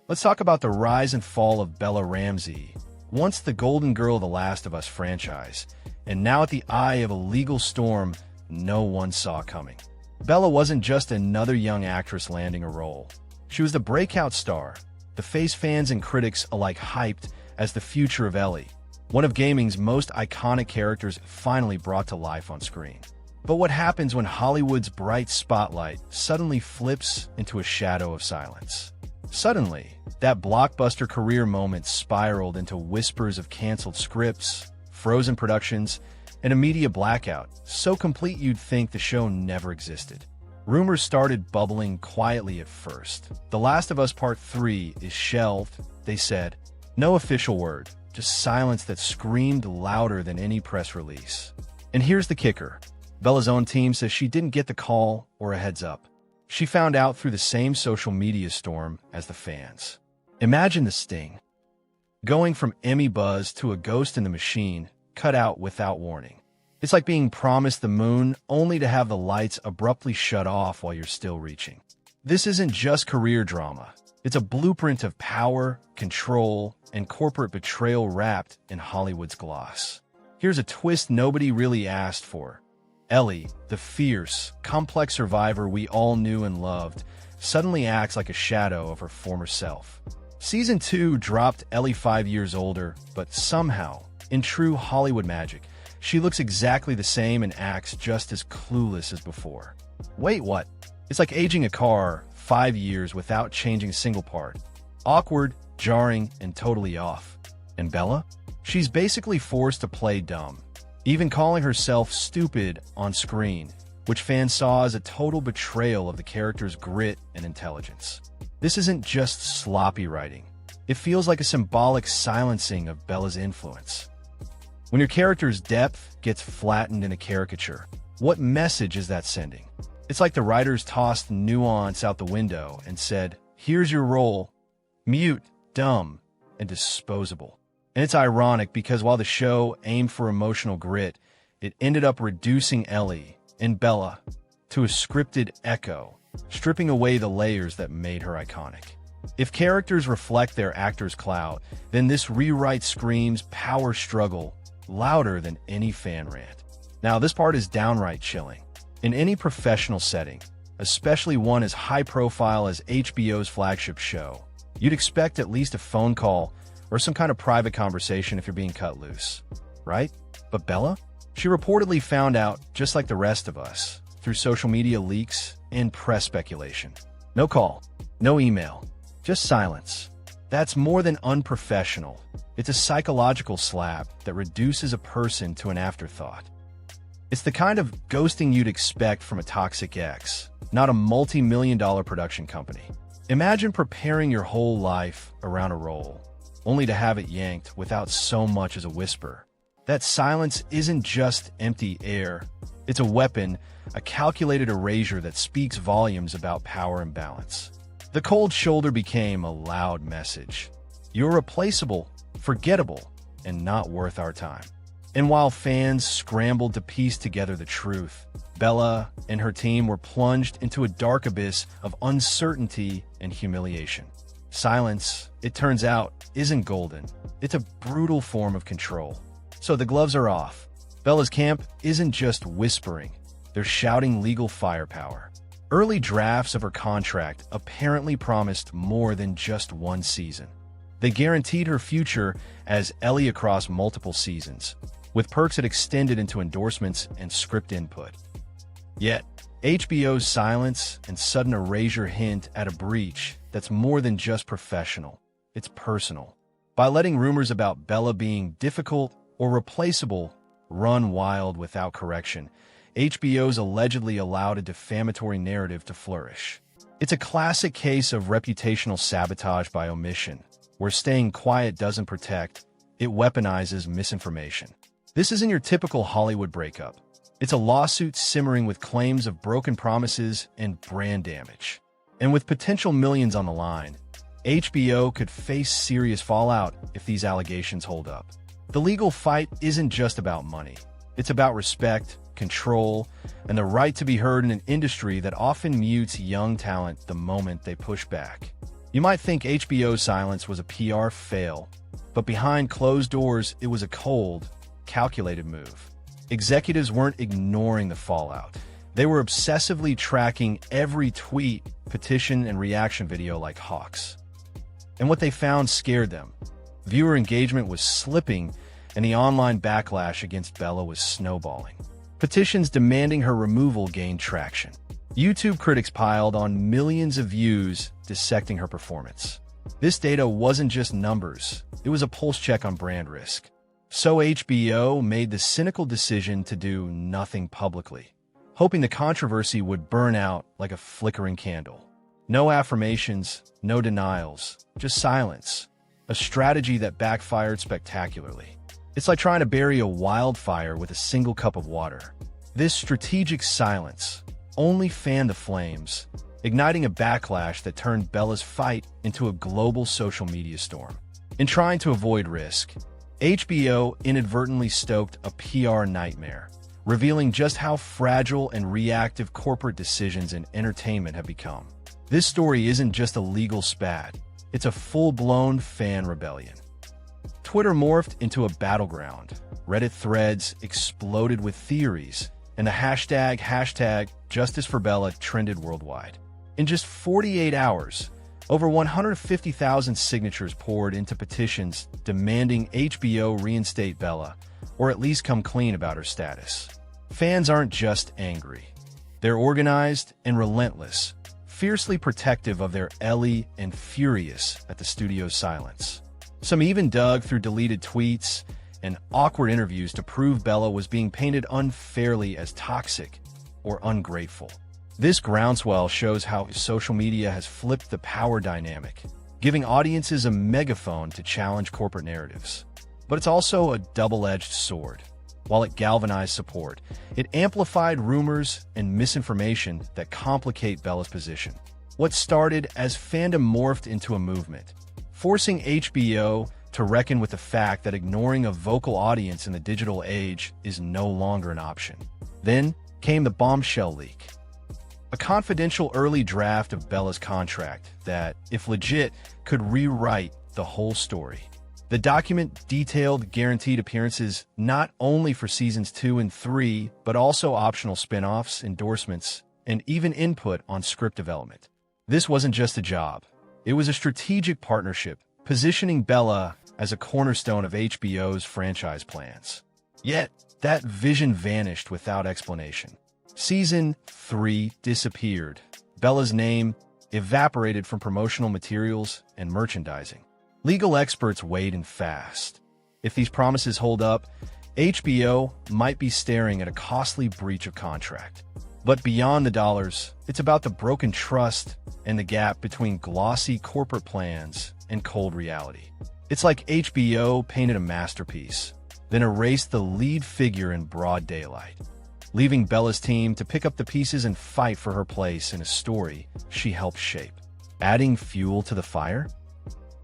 Let's talk about the rise and fall of Bella Ramsey, once the golden girl of the Last of Us franchise, and now at the eye of a legal storm no one saw coming. Bella wasn't just another young actress landing a role. She was the breakout star, the face fans and critics alike hyped as the future of Ellie, one of gaming's most iconic characters finally brought to life on screen. But what happens when Hollywood's bright spotlight suddenly flips into a shadow of silence? Suddenly, that blockbuster career moment spiraled into whispers of canceled scripts, frozen productions, and a media blackout so complete you'd think the show never existed. Rumors started bubbling quietly at first. The Last of Us Part 3 is shelved, they said. No official word, just silence that screamed louder than any press release. And here's the kicker. Bella's own team says she didn't get the call or a heads up. She found out through the same social media storm as the fans. Imagine the sting. Going from Emmy buzz to a ghost in the machine, cut out without warning. It's like being promised the moon only to have the lights abruptly shut off while you're still reaching. This isn't just career drama. It's a blueprint of power, control, and corporate betrayal wrapped in Hollywood's gloss. Here's a twist nobody really asked for. Ellie, the fierce, complex survivor we all knew and loved, suddenly acts like a shadow of her former self. Season 2 dropped Ellie 5 years older, but somehow, in true Hollywood magic, she looks exactly the same and acts just as clueless as before. Wait, what? It's like aging a car 5 years without changing a single part. Awkward, jarring, and totally off. And Bella? She's basically forced to play dumb, even calling herself stupid on screen, which fans saw as a total betrayal of the character's grit and intelligence. This isn't just sloppy writing. It feels like a symbolic silencing of Bella's influence. When your character's depth gets flattened in a caricature, what message is that sending? It's like the writers tossed nuance out the window and said, here's your role, mute, dumb, and disposable. And it's ironic because while the show aimed for emotional grit, it ended up reducing Ellie and Bella to a scripted echo, stripping away the layers that made her iconic. If characters reflect their actors' clout, then this rewrite screams power struggle louder than any fan rant. Now, this part is downright chilling. In any professional setting, especially one as high-profile as HBO's flagship show, you'd expect at least a phone call or some kind of private conversation if you're being cut loose, right? But Bella? She reportedly found out, just like the rest of us, through social media leaks and press speculation. No call, no email, just silence. That's more than unprofessional. It's a psychological slap that reduces a person to an afterthought. It's the kind of ghosting you'd expect from a toxic ex, not a multi-million-dollar production company. Imagine preparing your whole life around a role, only to have it yanked without so much as a whisper. That silence isn't just empty air. It's a weapon, a calculated erasure that speaks volumes about power imbalance. The cold shoulder became a loud message. You're replaceable, forgettable, and not worth our time. And while fans scrambled to piece together the truth, Bella and her team were plunged into a dark abyss of uncertainty and humiliation. Silence, it turns out, isn't golden. It's a brutal form of control. So the gloves are off. Bella's camp isn't just whispering. They're shouting legal firepower. Early drafts of her contract apparently promised more than just one season. They guaranteed her future as Ellie across multiple seasons, with perks that extended into endorsements and script input. Yet, HBO's silence and sudden erasure hint at a breach that's more than just professional. It's personal. By letting rumors about Bella being difficult or replaceable run wild without correction, HBO's allegedly allowed a defamatory narrative to flourish. It's a classic case of reputational sabotage by omission, where staying quiet doesn't protect, it weaponizes misinformation. This isn't your typical Hollywood breakup. It's a lawsuit simmering with claims of broken promises and brand damage. And with potential millions on the line, HBO could face serious fallout if these allegations hold up. The legal fight isn't just about money. It's about respect, control, and the right to be heard in an industry that often mutes young talent the moment they push back. You might think HBO's silence was a PR fail, but behind closed doors, it was a cold, calculated move. Executives weren't ignoring the fallout. They were obsessively tracking every tweet, petition, and reaction video like hawks. And what they found scared them. Viewer engagement was slipping, and the online backlash against Bella was snowballing. Petitions demanding her removal gained traction. YouTube critics piled on millions of views dissecting her performance. This data wasn't just numbers, it was a pulse check on brand risk. So HBO made the cynical decision to do nothing publicly, hoping the controversy would burn out like a flickering candle. No affirmations, no denials, just silence. A strategy that backfired spectacularly. It's like trying to bury a wildfire with a single cup of water. This strategic silence only fanned the flames, igniting a backlash that turned Bella's fight into a global social media storm. In trying to avoid risk, HBO inadvertently stoked a PR nightmare, revealing just how fragile and reactive corporate decisions in entertainment have become. This story isn't just a legal spat, it's a full-blown fan rebellion. Twitter morphed into a battleground. Reddit threads exploded with theories, and the hashtag Justice for Bella trended worldwide. In just 48 hours, over 150,000 signatures poured into petitions demanding HBO reinstate Bella, or at least come clean about her status. Fans aren't just angry. They're organized and relentless, fiercely protective of their Ellie and furious at the studio's silence. Some even dug through deleted tweets and awkward interviews to prove Bella was being painted unfairly as toxic or ungrateful. This groundswell shows how social media has flipped the power dynamic, giving audiences a megaphone to challenge corporate narratives. But it's also a double-edged sword. While it galvanized support, it amplified rumors and misinformation that complicate Bella's position. What started as fandom morphed into a movement, forcing HBO to reckon with the fact that ignoring a vocal audience in the digital age is no longer an option. Then came the bombshell leak. A confidential early draft of Bella's contract that, if legit, could rewrite the whole story. The document detailed guaranteed appearances not only for seasons 2 and 3, but also optional spin-offs, endorsements, and even input on script development. This wasn't just a job. It was a strategic partnership, positioning Bella as a cornerstone of HBO's franchise plans. Yet, that vision vanished without explanation. Season 3 disappeared. Bella's name evaporated from promotional materials and merchandising. Legal experts weighed in fast. If these promises hold up, HBO might be staring at a costly breach of contract. But beyond the dollars, it's about the broken trust and the gap between glossy corporate plans and cold reality. It's like HBO painted a masterpiece, then erased the lead figure in broad daylight, leaving Bella's team to pick up the pieces and fight for her place in a story she helped shape. Adding fuel to the fire?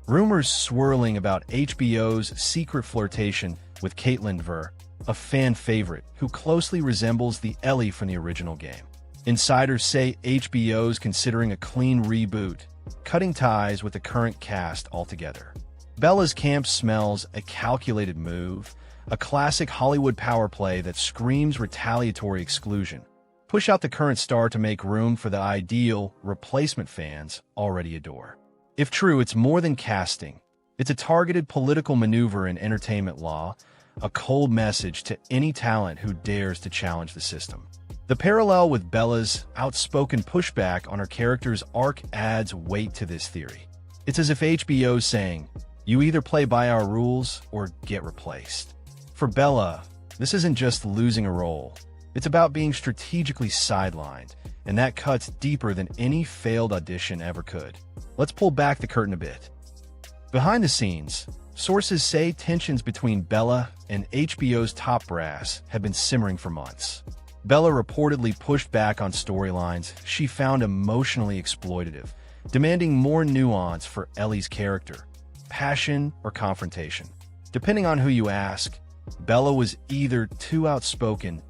Rumors swirling about HBO's secret flirtation with Caitlin Ver, a fan favorite who closely resembles the Ellie from the original game. Insiders say HBO's considering a clean reboot, cutting ties with the current cast altogether. Bella's camp smells a calculated move, a classic Hollywood power play that screams retaliatory exclusion. Push out the current star to make room for the ideal replacement fans already adore. If true, it's more than casting. It's a targeted political maneuver in entertainment law, a cold message to any talent who dares to challenge the system. The parallel with Bella's outspoken pushback on her character's arc adds weight to this theory. It's as if HBO's saying, you either play by our rules or get replaced. For Bella, this isn't just losing a role. It's about being strategically sidelined, and that cuts deeper than any failed audition ever could. Let's pull back the curtain a bit. Behind the scenes, sources say tensions between Bella and HBO's top brass have been simmering for months. Bella reportedly pushed back on storylines she found emotionally exploitative, demanding more nuance for Ellie's character, passion or confrontation. Depending on who you ask, Bella was either too outspoken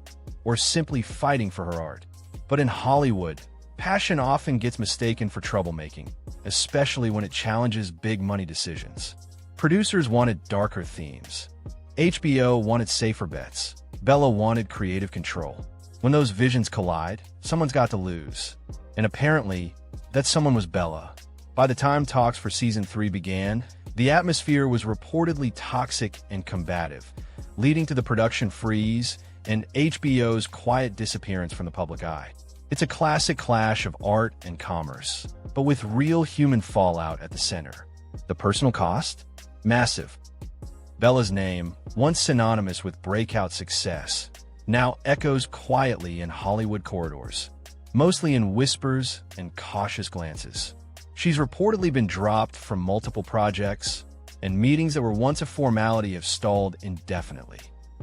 or simply fighting for her art. But in Hollywood, Passion often gets mistaken for troublemaking, especially when it challenges big money decisions. Producers wanted darker themes. HBO wanted safer bets. Bella wanted creative control. When those visions collide, someone's got to lose. And apparently, that someone was Bella. By the time talks for Season 3 began, the atmosphere was reportedly toxic and combative, leading to the production freeze and HBO's quiet disappearance from the public eye. It's a classic clash of art and commerce, but with real human fallout at the center. The personal cost? Massive. Bella's name, once synonymous with breakout success, now echoes quietly in Hollywood corridors, mostly in whispers and cautious glances. She's reportedly been dropped from multiple projects, and meetings that were once a formality have stalled indefinitely.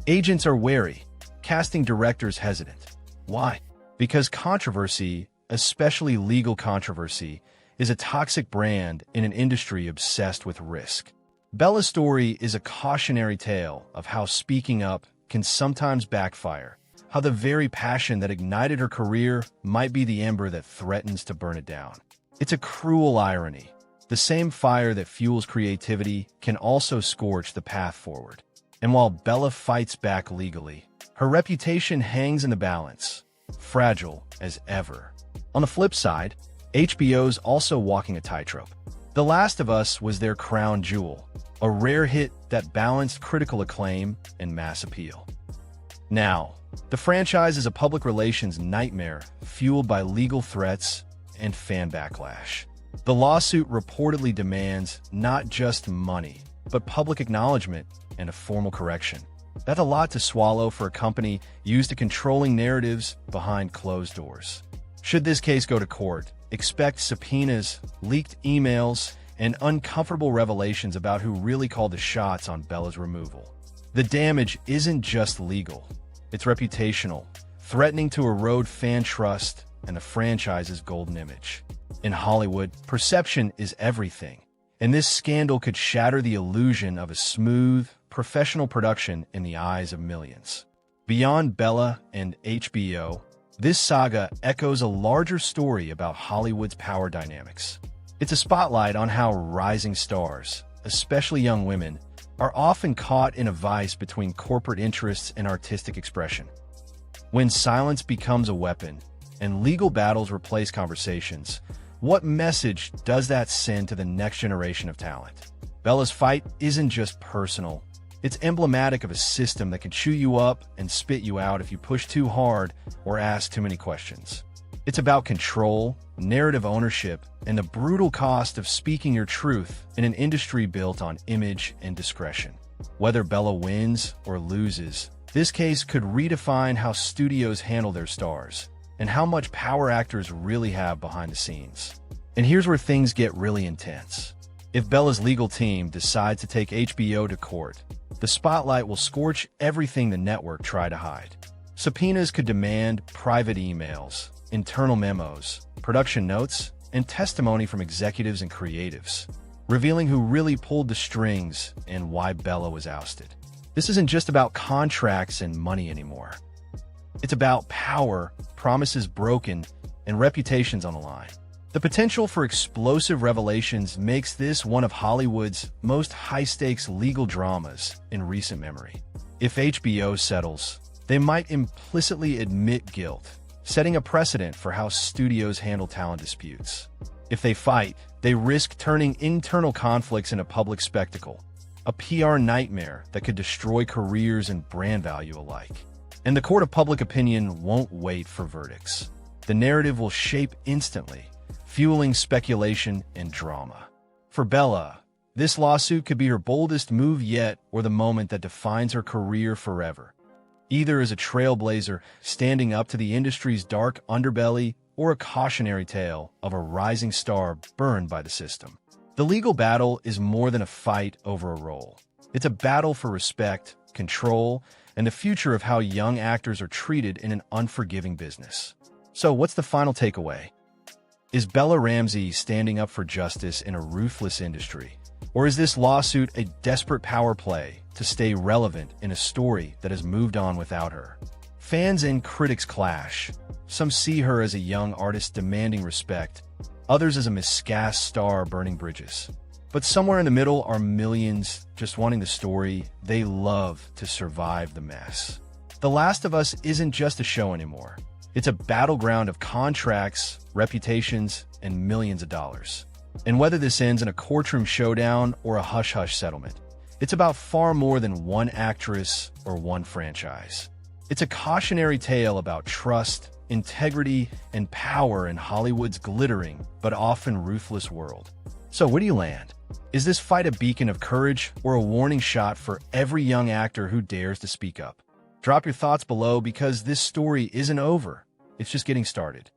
Agents are wary, casting directors hesitant. Why? Because controversy, especially legal controversy, is a toxic brand in an industry obsessed with risk. Bella's story is a cautionary tale of how speaking up can sometimes backfire, how the very passion that ignited her career might be the ember that threatens to burn it down. It's a cruel irony. The same fire that fuels creativity can also scorch the path forward. And while Bella fights back legally, her reputation hangs in the balance, fragile as ever. On the flip side, HBO's also walking a tightrope. The Last of Us was their crown jewel, a rare hit that balanced critical acclaim and mass appeal. Now, the franchise is a public relations nightmare fueled by legal threats and fan backlash. The lawsuit reportedly demands not just money, but public acknowledgement and a formal correction. That's a lot to swallow for a company used to controlling narratives behind closed doors. Should this case go to court, expect subpoenas, leaked emails, and uncomfortable revelations about who really called the shots on Bella's removal. The damage isn't just legal, it's reputational, threatening to erode fan trust and the franchise's golden image. In Hollywood, perception is everything, and this scandal could shatter the illusion of a smooth, professional production in the eyes of millions. Beyond Bella and HBO, this saga echoes a larger story about Hollywood's power dynamics. It's a spotlight on how rising stars, especially young women, are often caught in a vice between corporate interests and artistic expression. When silence becomes a weapon and legal battles replace conversations, what message does that send to the next generation of talent? Bella's fight isn't just personal. It's emblematic of a system that can chew you up and spit you out if you push too hard or ask too many questions. It's about control, narrative ownership, and the brutal cost of speaking your truth in an industry built on image and discretion. Whether Bella wins or loses, this case could redefine how studios handle their stars and how much power actors really have behind the scenes. And here's where things get really intense. If Bella's legal team decides to take HBO to court, the spotlight will scorch everything the network tried to hide. Subpoenas could demand private emails, internal memos, production notes, and testimony from executives and creatives, revealing who really pulled the strings and why Bella was ousted. This isn't just about contracts and money anymore. It's about power, promises broken, and reputations on the line. The potential for explosive revelations makes this one of Hollywood's most high-stakes legal dramas in recent memory. If HBO settles, they might implicitly admit guilt, setting a precedent for how studios handle talent disputes. If they fight, they risk turning internal conflicts into public spectacle, a PR nightmare that could destroy careers and brand value alike. And the court of public opinion won't wait for verdicts. The narrative will shape instantly, fueling speculation and drama. For Bella, this lawsuit could be her boldest move yet or the moment that defines her career forever. Either as a trailblazer standing up to the industry's dark underbelly or a cautionary tale of a rising star burned by the system. The legal battle is more than a fight over a role. It's a battle for respect, control, and the future of how young actors are treated in an unforgiving business. So what's the final takeaway? Is Bella Ramsey standing up for justice in a ruthless industry? Or is this lawsuit a desperate power play to stay relevant in a story that has moved on without her? Fans and critics clash. Some see her as a young artist demanding respect, others as a miscast star burning bridges. But somewhere in the middle are millions just wanting the story they love to survive the mess. The Last of Us isn't just a show anymore. It's a battleground of contracts, reputations, and millions of dollars. And whether this ends in a courtroom showdown or a hush-hush settlement, it's about far more than one actress or one franchise. It's a cautionary tale about trust, integrity, and power in Hollywood's glittering but often ruthless world. So where do you land? Is this fight a beacon of courage or a warning shot for every young actor who dares to speak up? Drop your thoughts below because this story isn't over. It's just getting started.